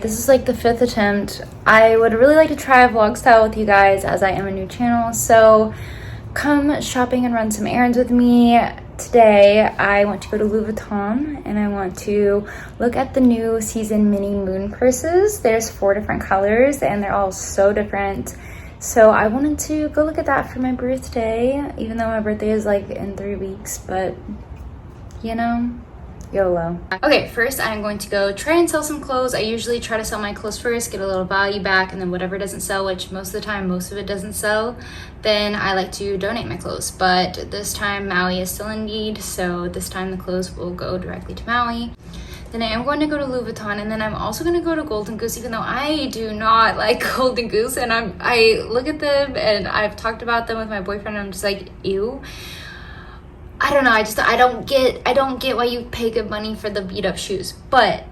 this is like the 5th attempt. I would really like to try a vlog style with you guys as I am a new channel, so come shopping and run some errands with me. Today I want to go to Vuitton and I want to look at the new season mini moon purses. There's 4 different colors and they're all so different. So I wanted to go look at that for my birthday, even though my birthday is like in 3 weeks, but you know, YOLO. Okay, first I'm going to go try and sell some clothes. I usually try to sell my clothes first, get a little value back, and then whatever doesn't sell, which most of the time, most of it doesn't sell, then I like to donate my clothes. But this time Maui is still in need, so this time the clothes will go directly to Maui. Then I am going to go to Louis Vuitton, and then I'm also going to go to Golden Goose, even though I do not like Golden Goose, and I look at them and I've talked about them with my boyfriend and I'm just like, ew. I don't know, I don't get why you pay good money for the beat up shoes. But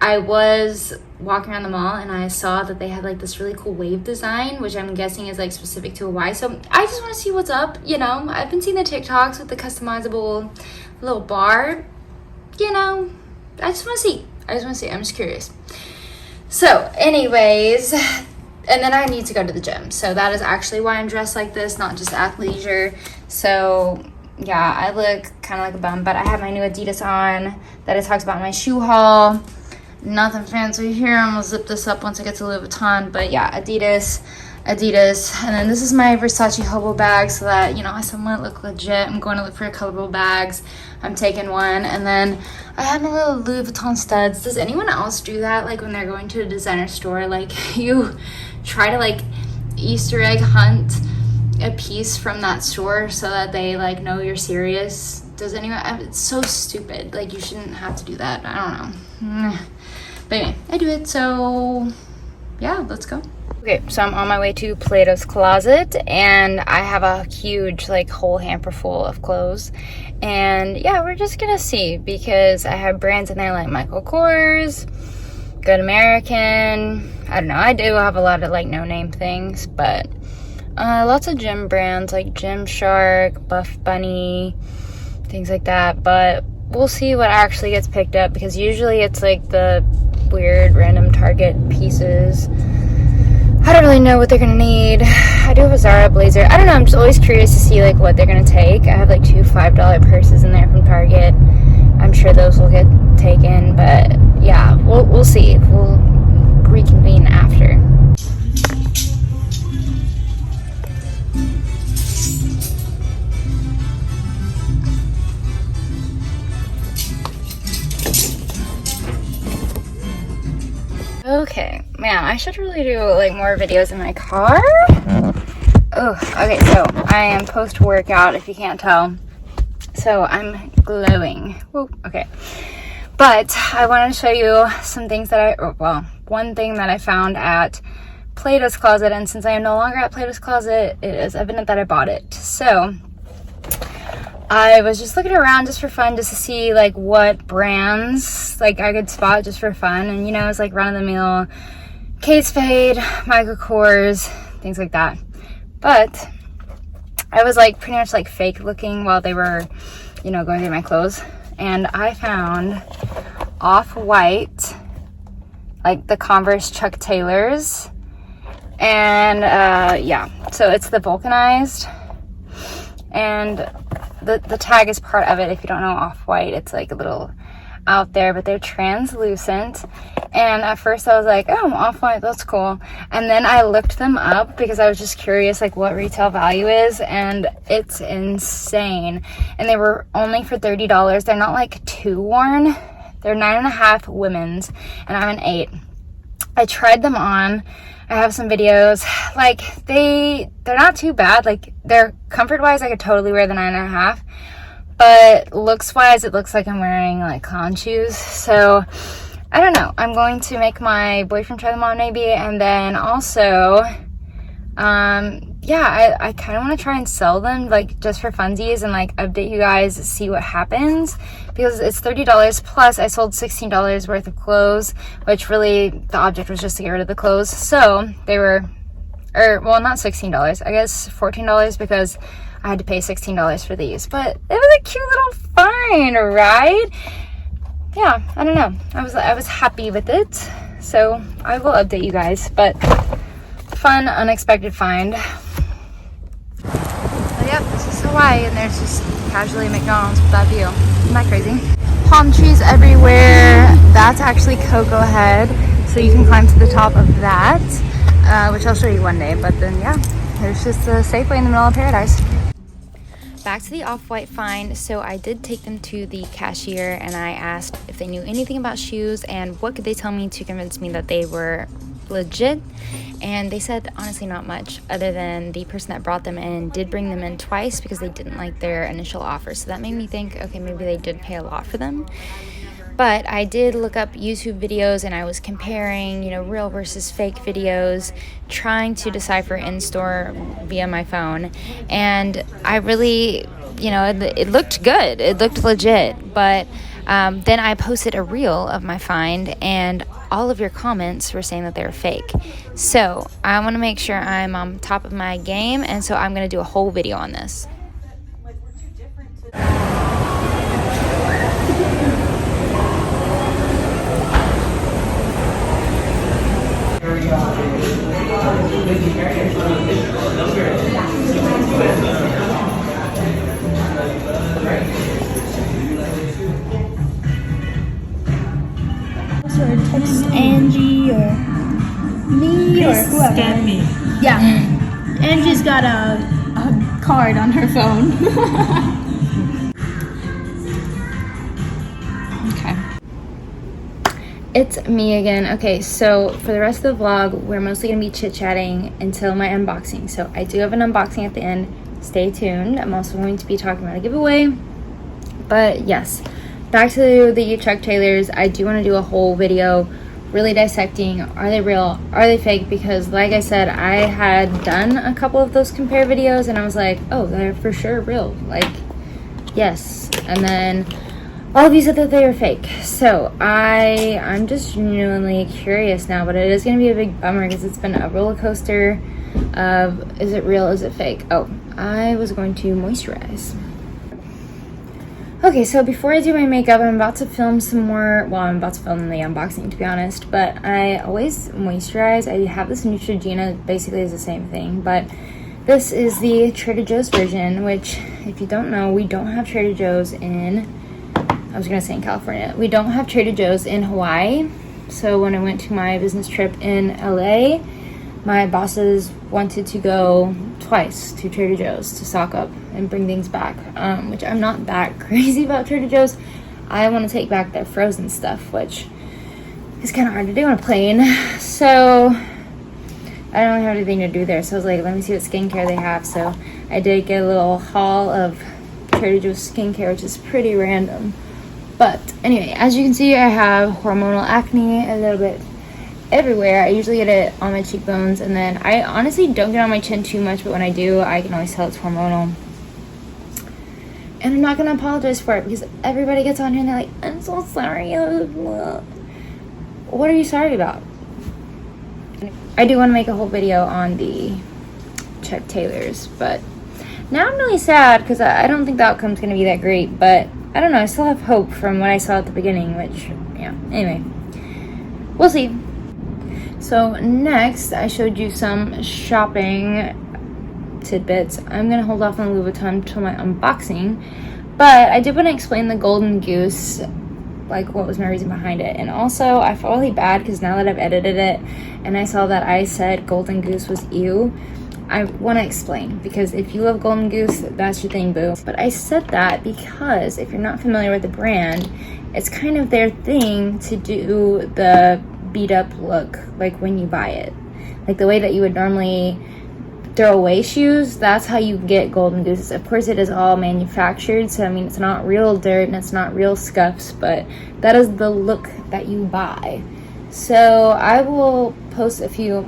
I was walking around the mall and I saw that they had like this really cool wave design, which I'm guessing is like specific to Hawaii. So I just want to see what's up, you know. I've been seeing the TikToks with the customizable little bar, you know. I just want to see. I'm just curious. So anyways, and then I need to go to the gym. So that is actually why I'm dressed like this, not just athleisure. So yeah, I look kind of like a bum, but I have my new Adidas on that it talks about my shoe haul. Nothing fancy here. I'm gonna zip this up once I get to Louis Vuitton, but yeah, Adidas. And then this is my Versace hobo bag so that, you know, I somewhat look legit. I'm going to look for colorful bags. I'm taking one. And then I have my little Louis Vuitton studs. Does anyone else do that? Like when they're going to a designer store, like you try to like Easter egg hunt a piece from that store so that they like know you're serious? Does anyone? It's so stupid. Like you shouldn't have to do that. I don't know. But anyway, I do it. So yeah, let's go. Okay, so I'm on my way to Plato's Closet and I have a huge like whole hamper full of clothes. And yeah, we're just gonna see because I have brands in there like Michael Kors, Good American. I don't know, I do have a lot of like no name things, but lots of gym brands like Gymshark, Buff Bunny, things like that. But we'll see what actually gets picked up because usually it's like the weird random Target pieces. I don't really know what they're gonna need. I do have a Zara blazer. I don't know, I'm just always curious to see like what they're gonna take. I have like 2 $5 purses in there from Target. I'm sure those will get taken, but yeah, we'll see. We'll reconvene after. Okay, man, I should really do like more videos in my car. Oh, okay, so I am post-workout if you can't tell. So I'm glowing. Whoa, okay. But I wanted to show you some things that one thing that I found at Plato's Closet, and since I am no longer at Plato's Closet, it is evident that I bought it. So I was just looking around just for fun, just to see like what brands like I could spot just for fun. And you know, it's like run-of-the-mill Kate Spade, Michael Kors, things like that. But I was like pretty much like fake looking while they were, you know, going through my clothes. And I found Off-White, like the Converse Chuck Taylors. And yeah, so it's the vulcanized. And the tag is part of it. If you don't know Off-White, it's like a little out there, but they're translucent. And at first I was like, oh, Off-White, that's cool. And then I looked them up because I was just curious like what retail value is, and it's insane. And they were only for $30. They're not like too worn. They're 9.5 women's and I'm an 8. I tried them on. I have some videos. Like they're not too bad. Like they're comfort wise, I could totally wear the 9.5, but looks wise, it looks like I'm wearing like clown shoes. So I don't know. I'm going to make my boyfriend try them on maybe, and then also yeah, I kind of want to try and sell them like just for funsies and like update you guys, see what happens, because it's $30 plus I sold $16 worth of clothes, which really the object was just to get rid of the clothes. So they were, well, not $16, I guess $14 because I had to pay $16 for these, but it was a cute little find, right? Yeah, I don't know. I was happy with it. So I will update you guys, but fun, unexpected find. So yep, this is Hawaii, and there's just casually McDonald's with that view. Isn't that crazy? Palm trees everywhere. That's actually Cocoa Head, so you can climb to the top of that, which I'll show you one day. But then yeah, there's just a Safeway in the middle of paradise. Back to the Off-White find. So I did take them to the cashier and I asked if they knew anything about shoes and what could they tell me to convince me that they were legit. And they said honestly not much, other than the person that brought them in did bring them in twice because they didn't like their initial offer. So that made me think, okay, maybe they did pay a lot for them. But I did look up YouTube videos and I was comparing, you know, real versus fake videos, trying to decipher in-store via my phone. And I really, you know, it looked good. It looked legit. But then I posted a reel of my find and all of your comments were saying that they were fake. So I want to make sure I'm on top of my game. And so I'm going to do a whole video on this. Or text Angie or me or whoever. Scan me. Yeah. Angie's got a card on her phone. Okay. It's me again. Okay, so for the rest of the vlog, we're mostly going to be chit-chatting until my unboxing. So I do have an unboxing at the end. Stay tuned. I'm also going to be talking about a giveaway. But yes, back to the Chuck Taylors. I do want to do a whole video really dissecting, are they real, are they fake? Because like I said, I had done a couple of those compare videos and I was like, oh, they're for sure real. Like, yes. And then all of you said that they were fake. So I'm just genuinely curious now, but it is going to be a big bummer because it's been a roller coaster of, is it real, is it fake? Oh, I was going to moisturize. Okay, so before I do my makeup, I'm about to film some more, well, I'm about to film the unboxing, to be honest, but I always moisturize. I have this Neutrogena, basically is the same thing, but this is the Trader Joe's version, which, if you don't know, we don't have Trader Joe's in, I was gonna say in California, we don't have Trader Joe's in Hawaii. So when I went to my business trip in LA, my bosses wanted to go twice to Trader Joe's to stock up and bring things back, which I'm not that crazy about Trader Joe's. I want to take back their frozen stuff, which is kind of hard to do on a plane. So I don't have anything to do there. So I was like, let me see what skincare they have. So I did get a little haul of Trader Joe's skincare, which is pretty random. But anyway, as you can see, I have hormonal acne a little bit everywhere. I usually get it on my cheekbones, and then I honestly don't get on my chin too much, but when I do, I can always tell it's hormonal. And I'm not gonna apologize for it because everybody gets on here and they're like, I'm so sorry. What are you sorry about? I do want to make a whole video on the Chuck Taylors, but now I'm really sad because I don't think the outcome's gonna be that great, but I don't know, I still have hope from what I saw at the beginning, which, yeah, anyway, we'll see. So next, I showed you some shopping tidbits. I'm going to hold off on Louis Vuitton until my unboxing, but I did want to explain the Golden Goose, like what was my reason behind it. And also, I felt really bad because now that I've edited it and I saw that I said Golden Goose was ew, I want to explain, because if you love Golden Goose, that's your thing, boo. But I said that because if you're not familiar with the brand, it's kind of their thing to do the beat up look, like when you buy it, like the way that you would normally throw away shoes, that's how you get Golden Gooses. Of course, it is all manufactured, so I mean, it's not real dirt and it's not real scuffs, but that is the look that you buy. So I will post a few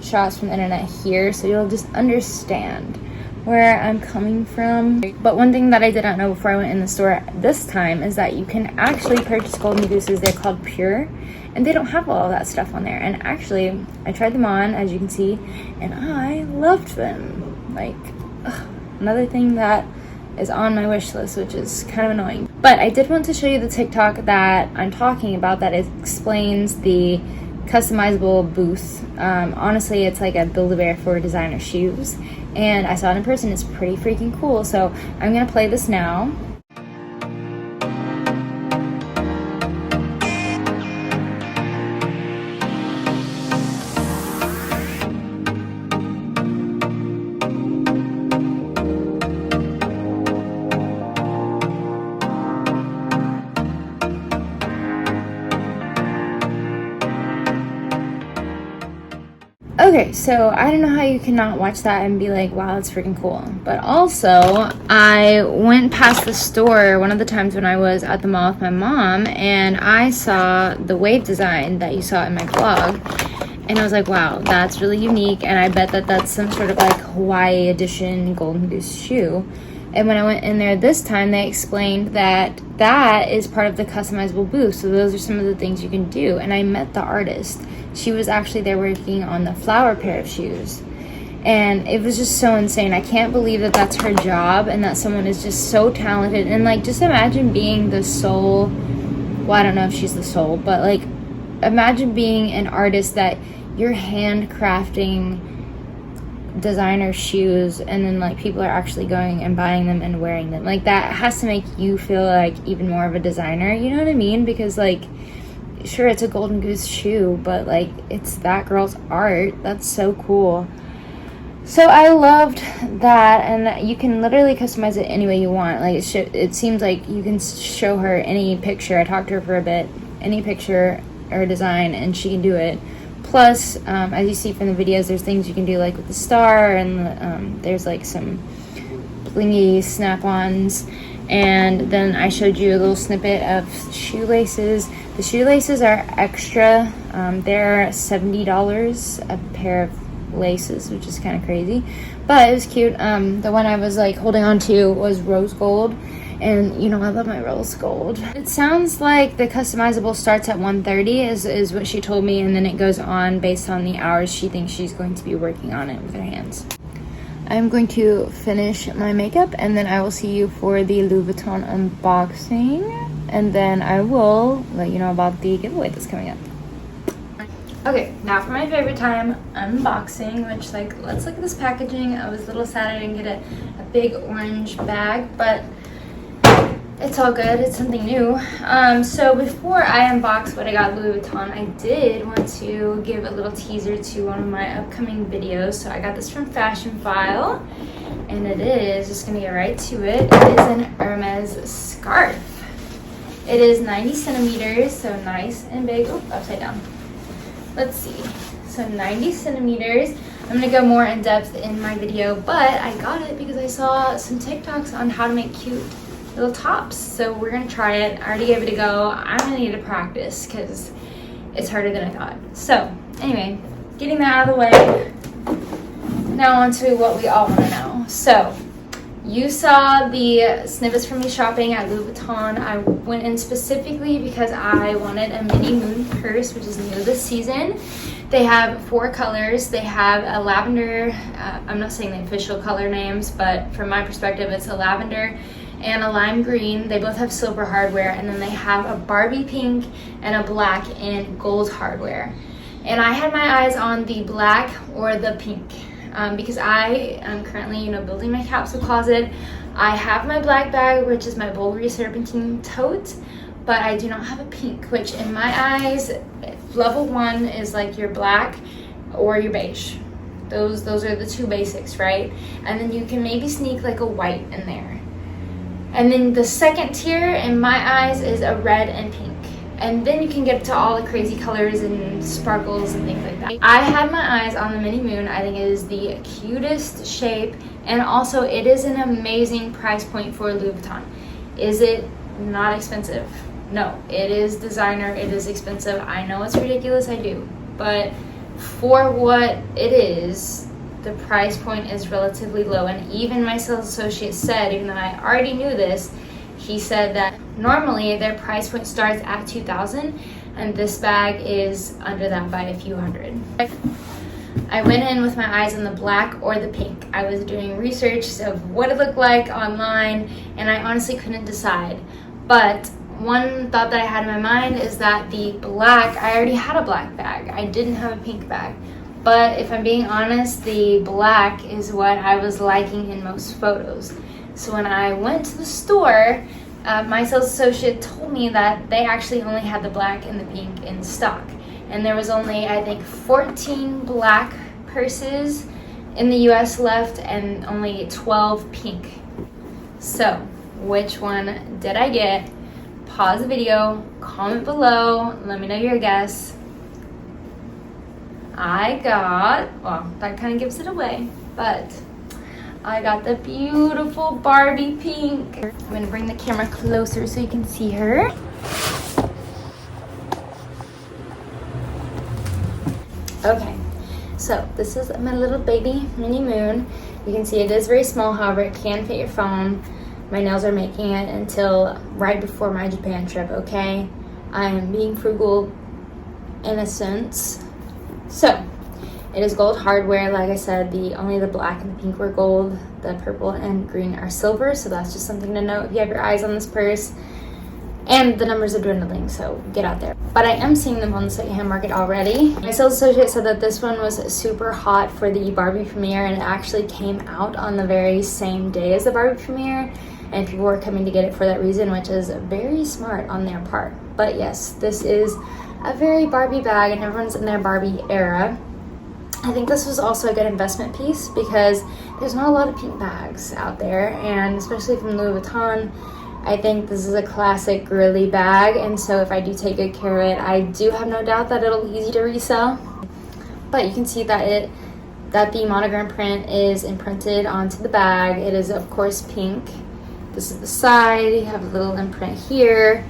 shots from the internet here so you'll just understand where I'm coming from. But one thing that I did not know before I went in the store this time is that you can actually purchase Golden Gooses. They're called Pure, and they don't have all of that stuff on there. And actually, I tried them on, as you can see, and I loved them. Like, another thing that is on my wish list, which is kind of annoying. But I did want to show you the TikTok that I'm talking about that explains the customizable booth. Honestly, it's like a Build-A-Bear for designer shoes, and I saw it in person. It's pretty freaking cool. So I'm gonna play this now. Okay, so I don't know how you cannot watch that and be like, wow, that's freaking cool. But also, I went past the store one of the times when I was at the mall with my mom, and I saw the wave design that you saw in my vlog, and I was like, wow, that's really unique, and I bet that that's some sort of like Hawaii edition Golden Goose shoe. And when I went in there this time, they explained that that is part of the customizable booth. So those are some of the things you can do. And I met the artist. She was actually there working on the flower pair of shoes. And it was just so insane. I can't believe that that's her job and that someone is just so talented. And like, just imagine being the sole, well, I don't know if she's the sole, but like, imagine being an artist that you're handcrafting designer shoes, and then like people are actually going and buying them and wearing them. Like, that has to make you feel like even more of a designer, you know what I mean? Because like, sure, it's a Golden Goose shoe, but like, it's that girl's art. That's so cool. So I loved that, and you can literally customize it any way you want. Like, it seems like you can show her any picture. I talked to her for a bit, any picture or design, and she can do it. Plus, as you see from the videos, there's things you can do like with the star, and there's like some blingy snap-ons. And then I showed you a little snippet of shoelaces. The shoelaces are extra. They're $70 a pair of laces, which is kind of crazy, but it was cute. The one I was like holding on to was rose gold, and you know, I love my rose gold. It sounds like the customizable starts at 1:30 is what she told me, and then it goes on based on the hours she thinks she's going to be working on it with her hands. I'm going to finish my makeup, and then I will see you for the Louis Vuitton unboxing, and then I will let you know about the giveaway that's coming up. Okay, now for my favorite time, unboxing, which, like, let's look at this packaging. I was a little sad I didn't get a big orange bag, but it's all good. It's something new. So before I unbox what I got Louis Vuitton, I did want to give a little teaser to one of my upcoming videos. So I got this from Fashion File, and it is, just gonna get right to it, it is an Hermes scarf. It is 90 centimeters, so nice and big. Oh, upside down. Let's see. So 90 centimeters. I'm gonna go more in depth in my video, but I got it because I saw some TikToks on how to make cute little tops. So we're gonna try it. I already gave it a go. I'm gonna need to practice because it's harder than I thought. So anyway, getting that out of the way, now on to what we all wanna know. So you saw the snippets from me shopping at Louis Vuitton. I went in specifically because I wanted a mini moon purse, which is new this season. They have 4 colors. They have a lavender, I'm not saying the official color names, but from my perspective, it's a lavender and a lime green. They both have silver hardware, and then they have a Barbie pink and a black and gold hardware. And I had my eyes on the black or the pink. Because I am currently, you know, building my capsule closet. I have my black bag, which is my Bulgari Serpentine tote, but I do not have a pink, which in my eyes, level 1 is like your black or your beige. Those are the 2 basics, right? And then you can maybe sneak like a white in there. And then the second tier in my eyes is a red and pink. And then you can get to all the crazy colors and sparkles and things like that. I had my eyes on the mini moon. I think it is the cutest shape, and also it is an amazing price point for Louis Vuitton. Is it not expensive? No, it is designer, it is expensive. I know it's ridiculous, I do. But for what it is, the price point is relatively low. And even my sales associate said, even though I already knew this, he said that normally their price point starts at $2,000, and this bag is under that by a few hundred. I went in with my eyes on the black or the pink. I was doing research of what it looked like online, and I honestly couldn't decide. But one thought that I had in my mind is that the black, I already had a black bag. I didn't have a pink bag. But if I'm being honest, the black is what I was liking in most photos. So when I went to the store, my sales associate told me that they actually only had the black and the pink in stock. And there was only, I think, 14 black purses in the US left and only 12 pink. So, which one did I get? Pause the video, comment below, let me know your guess. I got, well, that kind of gives it away, but I got the beautiful Barbie pink. I'm gonna bring the camera closer so you can see her. Okay, so this is my little baby mini moon. You can see it is very small, however, it can fit your phone. My nails are making it until right before my Japan trip, okay? I am being frugal in a sense. So, it is gold hardware. Like I said, only the black and the pink were gold. The purple and green are silver, so that's just something to note if you have your eyes on this purse. And the numbers are dwindling, so get out there. But I am seeing them on the secondhand market already. My sales associate said that this one was super hot for the Barbie premiere, and it actually came out on the very same day as the Barbie premiere. And people were coming to get it for that reason, which is very smart on their part. But yes, this is a very Barbie bag, and everyone's in their Barbie era. I think this was also a good investment piece because there's not a lot of pink bags out there, and especially from Louis Vuitton, I think this is a classic girly bag, and so if I do take good care of it, I do have no doubt that it'll be easy to resell. But you can see that the monogram print is imprinted onto the bag. It is of course pink. This is the side, you have a little imprint here.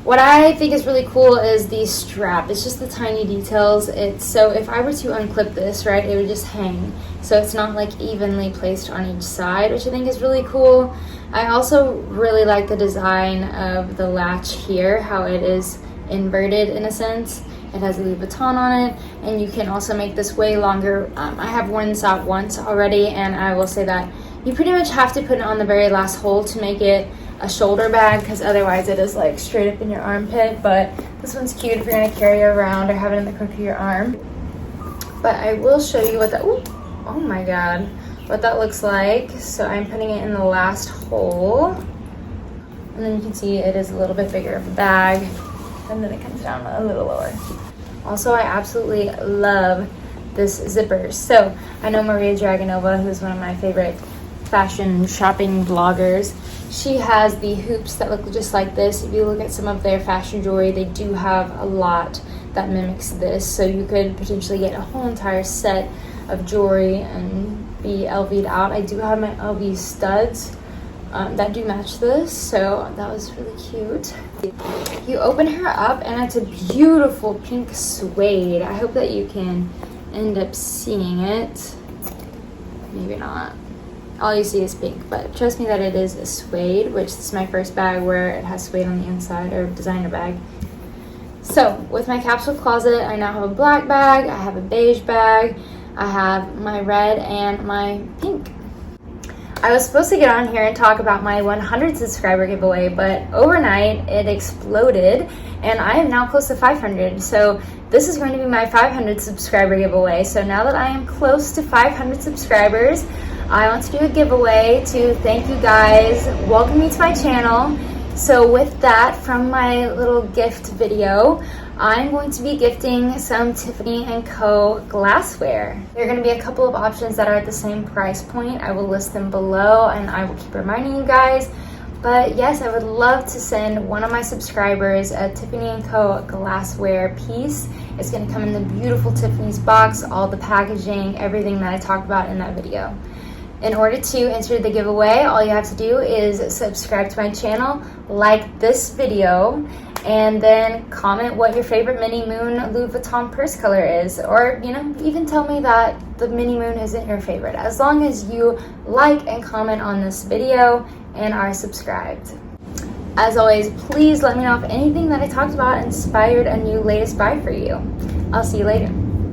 What I think is really cool is the strap. It's just the tiny details. So if I were to unclip this, right, it would just hang. So it's not like evenly placed on each side, which I think is really cool. I also really like the design of the latch here, how it is inverted in a sense. It has Louis Vuitton on it, and you can also make this way longer. I have worn this out once already, and I will say that you pretty much have to put it on the very last hole to make it a shoulder bag, because otherwise it is like straight up in your armpit. But this one's cute if you're going to carry it around or have it in the crook of your arm. But I will show you what that, oh my god, what that looks like. So I'm putting it in the last hole, and then you can see it is a little bit bigger of a bag, and then it comes down a little lower. Also, I absolutely love this zipper. So I know Maria Dragonova, who's one of my favorite fashion shopping vloggers, she has the hoops that look just like this. If you look at some of their fashion jewelry, they do have a lot that mimics this, so you could potentially get a whole entire set of jewelry and be LV'd out. I do have my LV studs that do match this, so that was really cute. You open her up and it's a beautiful pink suede. I hope that you can end up seeing it. Maybe not. All you see is pink, but trust me that it is a suede, which is my first bag where it has suede on the inside, or designer bag. So with my capsule closet, I now have a black bag, I have a beige bag, I have my red and my pink. I was supposed to get on here and talk about my 100 subscriber giveaway, but overnight it exploded and I am now close to 500. So this is going to be my 500 subscriber giveaway. So now that I am close to 500 subscribers, I want to do a giveaway to thank you guys, welcome me to my channel. So with that, from my little gift video, I'm going to be gifting some Tiffany & Co. glassware. There are going to be a couple of options that are at the same price point. I will list them below and I will keep reminding you guys. But yes, I would love to send one of my subscribers a Tiffany & Co. glassware piece. It's going to come in the beautiful Tiffany's box, all the packaging, everything that I talked about in that video. In order to enter the giveaway, all you have to do is subscribe to my channel, like this video, and then comment what your favorite Mini Moon Louis Vuitton purse color is. Or, you know, even tell me that the Mini Moon isn't your favorite, as long as you like and comment on this video and are subscribed. As always, please let me know if anything that I talked about inspired a new latest buy for you. I'll see you later.